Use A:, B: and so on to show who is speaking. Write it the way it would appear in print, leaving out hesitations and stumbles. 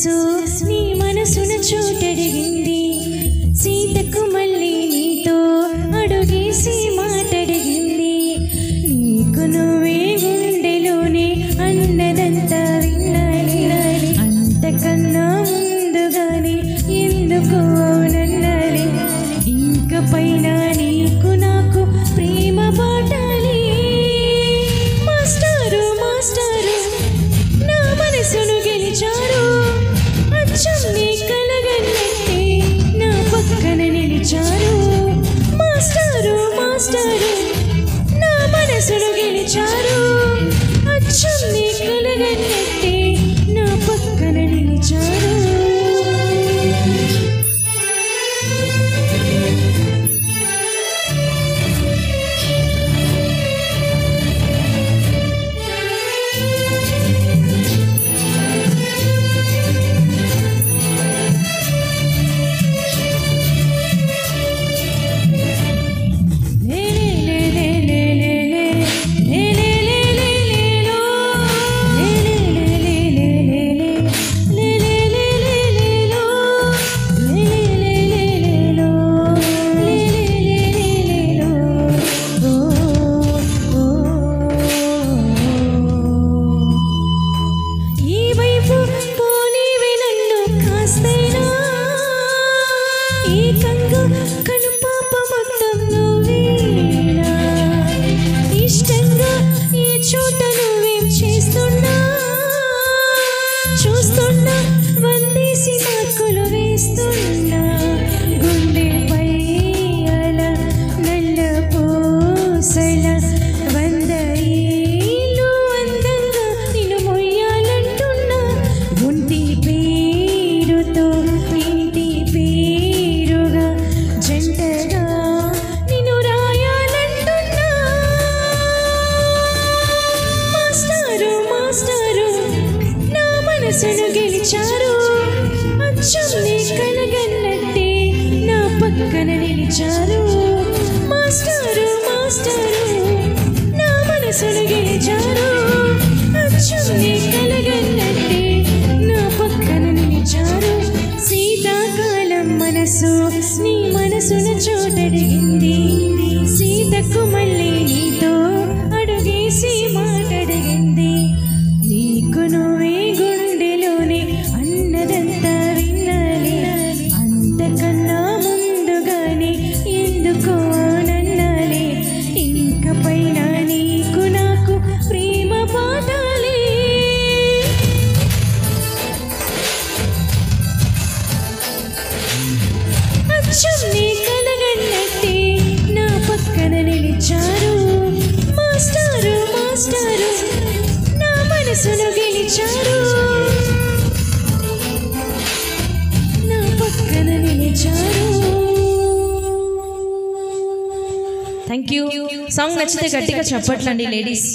A: మనసు నీ మనసున చోటడిగింది సీతకు మళ్ళీ నీతో అడుగేసి మాటడిగింది నీకు నువ్వే గుండెలోనే అన్నదంతా వినాలి అంతకన్నా ముందుగానే ఎందుకు అవునన్నాలి ఇంక పైన నీకు నాకు ప్రేమ పాటాలి మాస్టారు మాస్టారు నా మనసును గెలిచారు అచ్చం నీ కలగన్నట్టే నా పక్కన నిలిచారు మాస్టారు మాస్టారు నా మనసును గెలిచారు అచ్చం నీ కలగన్నట్టే నా పక్కన నిలిచారు చూస్తున్నా వందేసి మార్కులు వేస్తున్నా గుండెపై అలా నల్ల పూసల వంద ఏళ్ళు అందంగా నిన్ను మొయ్యాలంటున్నా ఒంటి పేరుతో ఇంటి పేరుగా జంటగా నిన్ను రాయాలంటున్నా మాస్టారు మాస్టారు మనసును గెలిచారు అచ్చం నీ కలగన్నట్టే నా పక్కన నిలిచారు మాస్టారు మాస్టారు నా మనసును గెలిచారు అచ్చం నీ కలగన్నట్టే నా పక్కన నిలిచారు శీతాకాలం మనసు నీ మనసున చోటడిగింది సీతకు మళ్ళీ నీతో అడుగేసి మాటడిగింది నీకు నువ్వే అన్నదంతా వినాలి అంతకన్నా ముందుగానే ఎందుకో నన్నాలి ఇంక పైన నీకు నాకు ప్రేమ పాటాలి అచ్చం నీ కలగన్నట్టే నా పక్కన నిలిచారు మాస్టారు మాస్టారు నా మనసును గెలిచారు థ్యాంక్ యూ. సాంగ్ నచ్చితే గట్టిగా చెప్పట్లండి లేడీస్.